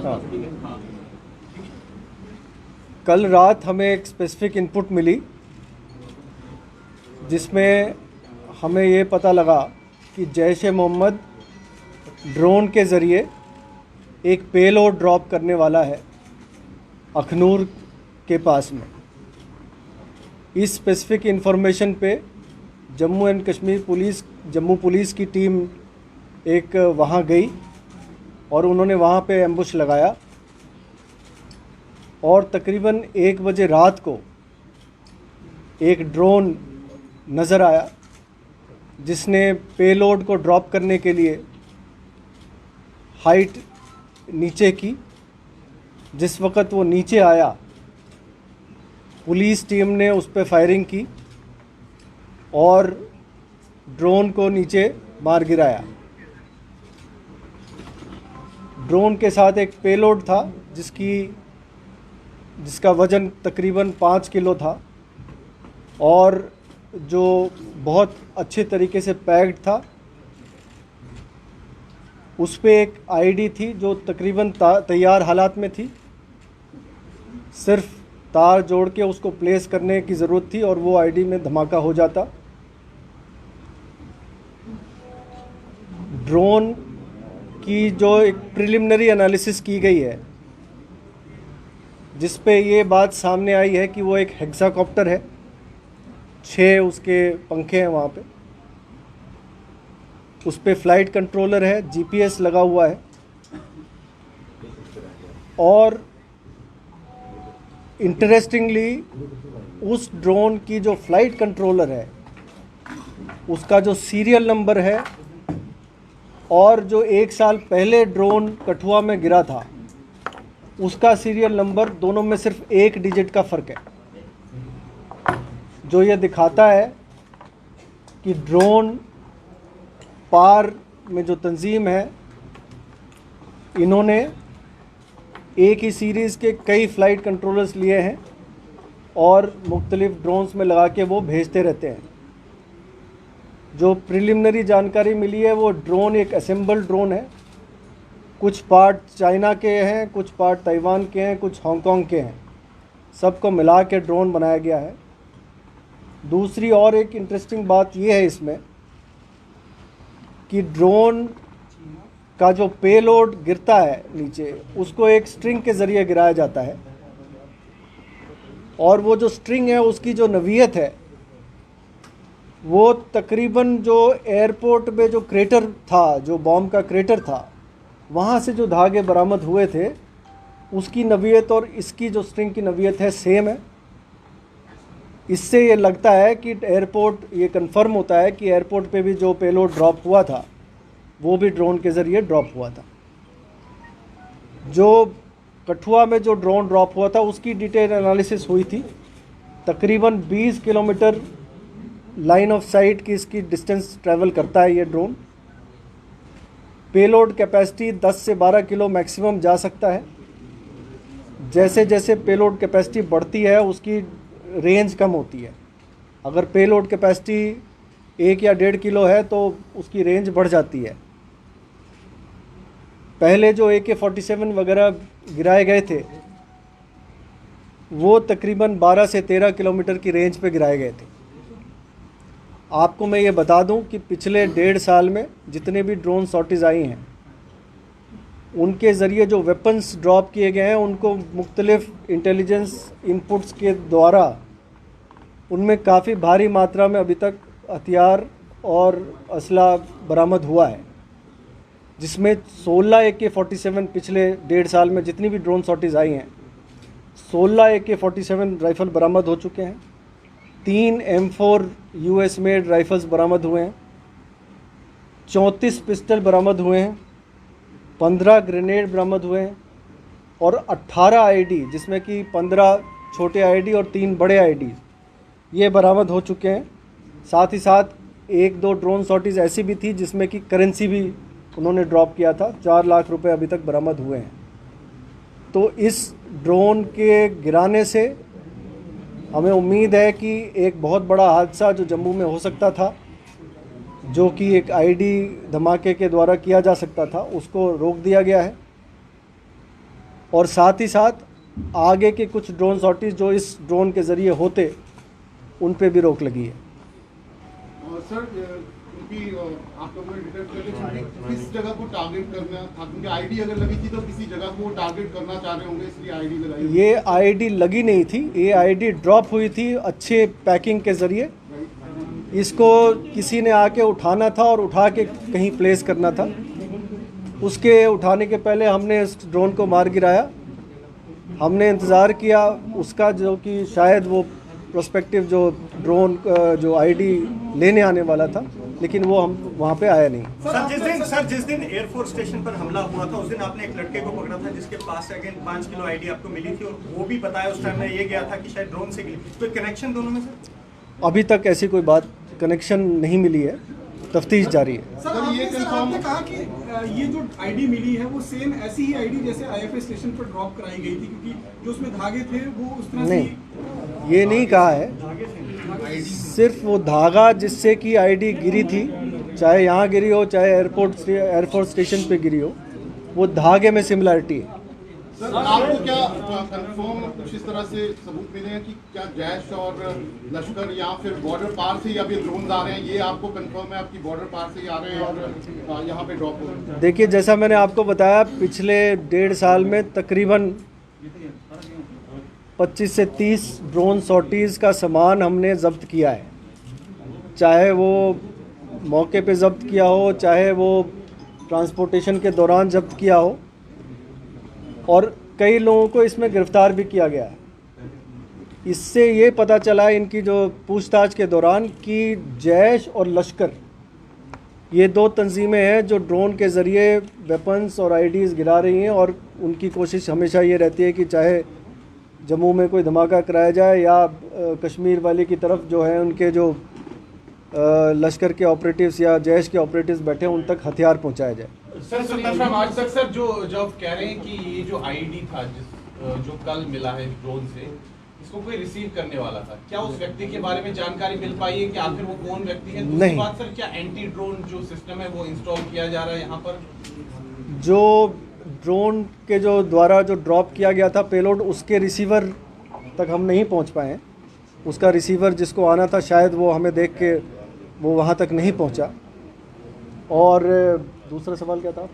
हाँ। कल रात हमें एक स्पेसिफिक इनपुट मिली जिसमें हमें ये पता लगा कि जैश ए मोहम्मद ड्रोन के ज़रिए एक पेलोड ड्रॉप करने वाला है अखनूर के पास में। इस स्पेसिफिक इंफॉर्मेशन पे Jammu and Kashmir police, Jammu police की टीम एक वहाँ गई और उन्होंने वहाँ पे एम्बुश लगाया और तकरीबन 1 बजे रात को एक ड्रोन नज़र आया जिसने पेलोड को ड्रॉप करने के लिए हाइट नीचे की। जिस वक़्त वो नीचे आया पुलिस टीम ने उस पर फायरिंग की और ड्रोन को नीचे मार गिराया। ड्रोन के साथ एक पेलोड था जिसका वज़न तकरीबन 5 किलो था और जो बहुत अच्छे तरीके से पैक्ड था। उस पे एक आईडी थी जो तकरीबन तैयार हालात में थी, सिर्फ तार जोड़ के उसको प्लेस करने की ज़रूरत थी और वो आईडी में धमाका हो जाता। ड्रोन की जो एक प्रिलिमिनरी एनालिसिस की गई है जिस पे ये बात सामने आई है कि वो एक हेक्साकॉप्टर है, 6 उसके पंखे हैं वहाँ पे, उस पे फ्लाइट कंट्रोलर है, जीपीएस लगा हुआ है और इंटरेस्टिंगली उस ड्रोन की जो फ्लाइट कंट्रोलर है उसका जो सीरियल नंबर है और जो 1 साल पहले ड्रोन कठुआ में गिरा था उसका सीरियल नंबर, दोनों में सिर्फ 1 डिजिट का फ़र्क है, जो ये दिखाता है कि ड्रोन पार में जो तंजीम है इन्होंने एक ही सीरीज़ के कई फ़्लाइट कंट्रोलर्स लिए हैं और मुख्तलिफ़ ड्रोन्स में लगा के वो भेजते रहते हैं। जो प्रिलिमिनरी जानकारी मिली है वो ड्रोन एक असेंबल ड्रोन है, कुछ पार्ट चाइना के हैं, कुछ पार्ट ताइवान के हैं, कुछ हांगकांग के हैं, सबको मिला के ड्रोन बनाया गया है। दूसरी और एक इंटरेस्टिंग बात ये है इसमें कि ड्रोन का जो पेलोड गिरता है नीचे उसको एक स्ट्रिंग के ज़रिए गिराया जाता है और वो जो स्ट्रिंग है उसकी जो नवीयत है वो तकरीबन जो एयरपोर्ट में जो क्रेटर था, जो बॉम्ब का क्रेटर था, वहाँ से जो धागे बरामद हुए थे उसकी नवीयत और इसकी जो स्ट्रिंग की नवीयत है सेम है। इससे ये लगता है कि एयरपोर्ट, ये कंफर्म होता है कि एयरपोर्ट पे भी जो पेलोड ड्रॉप हुआ था वो भी ड्रोन के ज़रिए ड्रॉप हुआ था। जो कठुआ में जो ड्रोन ड्रॉप हुआ था उसकी डिटेल एनालिसिस हुई थी। तकरीबन 20 किलोमीटर लाइन ऑफ साइट की इसकी डिस्टेंस ट्रैवल करता है ये ड्रोन। पेलोड कैपेसिटी 10 से 12 किलो मैक्सिमम जा सकता है। जैसे जैसे पेलोड कैपेसिटी बढ़ती है उसकी रेंज कम होती है। अगर पेलोड कैपेसिटी 1 या 1.5 किलो है तो उसकी रेंज बढ़ जाती है। पहले जो AK-47 वगैरह गिराए गए थे वो तकरीबन 12 से 13 किलोमीटर की रेंज पे गिराए गए थे। आपको मैं ये बता दूं कि पिछले 1.5 साल में जितने भी ड्रोन सॉर्टीज़ आई हैं उनके ज़रिए जो वेपन्स ड्रॉप किए गए हैं उनको मुख्तलिफ़ इंटेलिजेंस इनपुट्स के द्वारा उनमें काफ़ी भारी मात्रा में अभी तक हथियार और असला बरामद हुआ है, जिसमें 16 AK-47 पिछले 1.5 साल में जितनी भी ड्रोन सॉर्टीज़ आई हैं 16 AK-47 राइफ़ल बरामद हो चुके हैं। 3 M4 US मेड राइफ़ल्स बरामद हुए हैं, 34 पिस्टल बरामद हुए हैं, 15 ग्रेनेड बरामद हुए हैं और 18 आईडी, जिसमें कि 15 छोटे आईडी और 3 बड़े आईडी ये बरामद हो चुके हैं। साथ ही साथ 1-2 ड्रोन सॉर्टीज़ ऐसी भी थी जिसमें कि करेंसी भी उन्होंने ड्रॉप किया था। 4 लाख रुपए अभी तक बरामद हुए हैं। तो इस ड्रोन के गिराने से हमें उम्मीद है कि एक बहुत बड़ा हादसा जो जम्मू में हो सकता था, जो कि एक आईडी धमाके के द्वारा किया जा सकता था, उसको रोक दिया गया है। और साथ ही साथ आगे के कुछ ड्रोन सॉर्टीज जो इस ड्रोन के ज़रिए होते उन पे भी रोक लगी है। सर क्योंकि आप लोगों ने डिटेक्ट कर लिया किस जगह को टारगेट करना था, क्योंकि आईडी अगर लगी थी तो किसी जगह को टारगेट करना चाह रहे होंगे, इसलिए आईडी लगाई। ये आईडी लगी नहीं थी, ये आईडी ड्रॉप हुई थी अच्छे पैकिंग के ज़रिए। इसको किसी ने आके उठाना था और उठा के कहीं प्लेस करना था। उसके उठाने के पहले हमने इस ड्रोन को मार गिराया। हमने इंतज़ार किया उसका, जो कि शायद वो प्रोस्पेक्टिव जो ड्रोन जो आईडी लेने आने वाला था, लेकिन वो हम वहाँ पे आया नहीं। सर जिस दिन एयरफोर्स स्टेशन पर हमला हुआ था उस दिन आपने एक लड़के को पकड़ा था जिसके पास से अगेन 5 किलो आईडी आपको मिली थी, और वो भी बताया उस टाइम में ये गया था कि शायद ड्रोन से मिली। कोई कनेक्शन दोनों में से? अभी तक ऐसी कोई बात कनेक्शन नहीं मिली है, तफ्तीश जारी है। सर आपने कहा कि ये जो आईडी मिली है वो सेम ऐसी ही आईडी जैसे आईएफए स्टेशन पर ड्रॉप कराई गई थी, क्योंकि जो उसमें धागे थे वो उस तरह नहीं, ये नहीं कहा है। सिर्फ वो धागा जिससे कि आईडी गिरी थी, चाहे यहाँ गिरी हो चाहे एयरपोर्ट स्टेशन पे गिरी हो, वो धागे में सिमिलरिटी है। सर आपको क्या कंफर्म कुछ इस तरह से सबूत मिले हैं कि क्या जैश और लश्कर या फिर बॉर्डर पार से अभी ड्रोन आ रहे हैं, ये आपको कंफर्म है आपकी बॉर्डर पार से ही आ रहे हैं और यहाँ पे ड्रॉप हो रहे हैं? देखिए, जैसा मैंने आपको बताया, पिछले 1.5 साल में तकरीबन 25 से 30 ड्रोन सॉर्टीज़ का सामान हमने जब्त किया है। चाहे वो मौके पे जब्त किया हो, चाहे वो ट्रांसपोर्टेशन के दौरान जब्त किया हो, और कई लोगों को इसमें गिरफ्तार भी किया गया है। इससे ये पता चला इनकी जो पूछताछ के दौरान कि जैश और लश्कर, ये 2 तंजीमें हैं जो ड्रोन के ज़रिए वेपन्स और आईडीज़ गिरा रही हैं, और उनकी कोशिश हमेशा ये रहती है कि चाहे जम्मू में कोई धमाका कराया जाए या कश्मीर वाले की तरफ जो है उनके जो लश्कर के ऑपरेटिव्स या जैश के ऑपरेटिव्स बैठे हैं उन तक हथियार पहुंचाया जाए। सर सुनील आज तक सर जो आप कह रहे हैं कि ये जो आईडी था जो कल मिला है ड्रोन से, इसको कोई रिसीव करने वाला था, क्या उस व्यक्ति के बारे में जानकारी मिल पाई है कि आखिर वो कौन व्यक्ति है? दूसरी बात सर, क्या एंटी ड्रोन जो सिस्टम है वो इंस्टॉल किया जा रहा है यहाँ पर? जो ड्रोन के जो द्वारा जो ड्रॉप किया गया था पेलोड, उसके रिसीवर तक हम नहीं पहुँच पाए। उसका रिसीवर जिसको आना था शायद वो हमें देख के वो वहाँ तक नहीं पहुँचा। और दूसरा सवाल क्या था?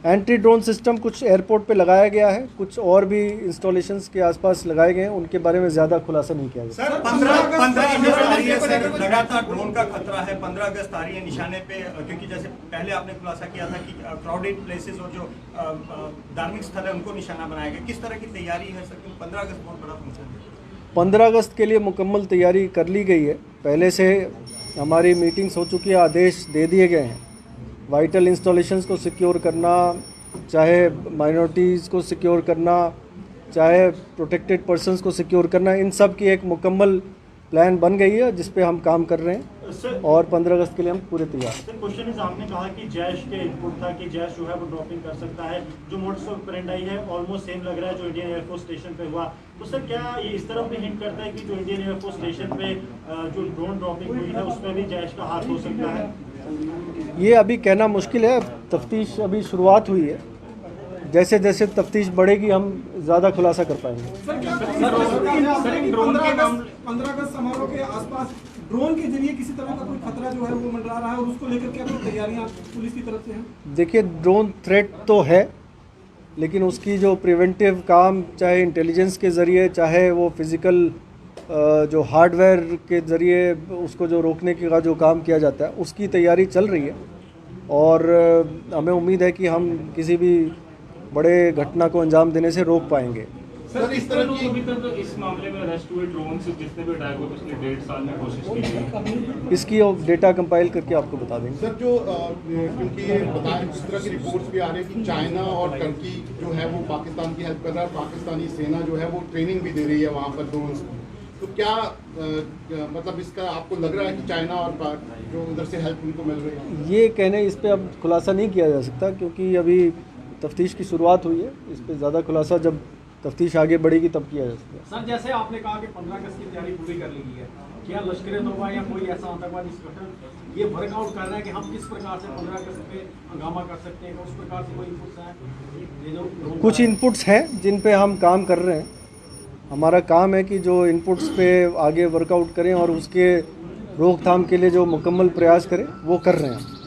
एंटी ड्रोन सिस्टम कुछ एयरपोर्ट पे लगाया गया है, कुछ और भी इंस्टॉलेशंस के आसपास लगाए गए हैं, उनके बारे में ज़्यादा खुलासा नहीं किया गया। सर 15 अगस्त आ रही है सर, लगातार ड्रोन का खतरा है। 15 अगस्त आ रही है निशाने पे, क्योंकि जैसे पहले आपने खुलासा किया था कि क्राउडेड प्लेसेस और जो धार्मिक स्थल है उनको निशाना बनाया गया। किस तरह की तैयारी है सर? 15 अगस्त बहुत बड़ा फंक्शन है। 15 अगस्त के लिए मुकम्मल तैयारी कर ली गई है। पहले से हमारी मीटिंग्स हो चुकी है, आदेश दे दिए गए हैं। वाइटल इंस्टॉलेशंस को सिक्योर करना, चाहे माइनॉरिटीज़ को सिक्योर करना, चाहे प्रोटेक्टेड पर्सन्स को सिक्योर करना, इन सब की एक मुकम्मल प्लान बन गई है जिस पे हम काम कर रहे हैं, और 15 अगस्त के लिए हम पूरे तैयार हैं। सर क्वेश्चन इज, आपने कहा कि जैश के इनपुट था कि जैश जो है वो ड्रॉपिंग कर सकता है। जो मोड्स ऑफ ऑपरेंडी है ऑलमोस्ट सेम लग रहा है जो इंडियन एयरफोर्स स्टेशन पे हुआ। तो सर क्या ये इस तरफ भी हिंट करता है कि जो इंडियन एयरफोर्स स्टेशन पे जो ड्रोन ड्रॉपिंग हुई है उसमें भी जैश का हाथ हो सकता है? ये अभी कहना मुश्किल है, तफ्तीश अभी शुरुआत हुई है। जैसे जैसे तफ्तीश बढ़ेगी हम ज़्यादा खुलासा कर पाएंगे। सर क्या 15 अगस्त समारोह के आसपास ड्रोन के जरिए किसी तरह का कोई खतरा जो है वो मंडरा रहा है, और उसको लेकर क्या कोई तैयारियां पुलिस की तरफ से हैं? देखिए, ड्रोन थ्रेट तो है, लेकिन उसकी जो प्रिवेंटिव काम, चाहे इंटेलिजेंस के ज़रिए, चाहे वो फिज़िकल जो हार्डवेयर के ज़रिए उसको जो रोकने का जो काम किया जाता है, उसकी तैयारी चल रही है। और हमें उम्मीद है कि हम किसी भी बड़े घटना को अंजाम देने से रोक पाएंगे। सर इस तरह की अभी तक इस मामले में अरेस्ट हुए ड्रोन से जितने भी अटैक हुए पिछले 1.5 साल में कोशिश की गई, इसकी डेटा कंपाइल करके आपको बता देंगे। सर जो क्योंकि ये बताएं इस तरह की रिपोर्ट्स भी आ रही है कि चाइना और टर्की जो है वो पाकिस्तान की हेल्प कर रहा है, पाकिस्तानी सेना जो है वो ट्रेनिंग भी दे रही है वहाँ पर ड्रोन्स। तो क्या मतलब इसका आपको लग रहा है कि चाइना और जो उधर से हेल्प उनको मिल रही है? ये कहने इस पे अब खुलासा नहीं किया जा सकता, क्योंकि अभी तफ्तीश की शुरुआत हुई है। इस पे ज़्यादा खुलासा जब तफ्तीश आगे बढ़ेगी तब किया जा सकता है। सर जैसे आपने कहा कि 15 अगस्त की तैयारी पूरी कर ली है, क्या लश्कर-ए-तौबा या कोई ऐसा आतंकवादी संगठन ये वर्कआउट कर रहा है कि हम किस प्रकार से 15 अगस्त पे हंगामा कर सकते हैं, उस प्रकार से कोई इनपुट्स हैं? ये जो कुछ इनपुट्स हैं जिन पे हम काम कर रहे हैं। हमारा काम है कि जो इनपुट्स पे आगे वर्कआउट करें और उसके रोकथाम के लिए जो मुकम्मल प्रयास करें वो कर रहे हैं।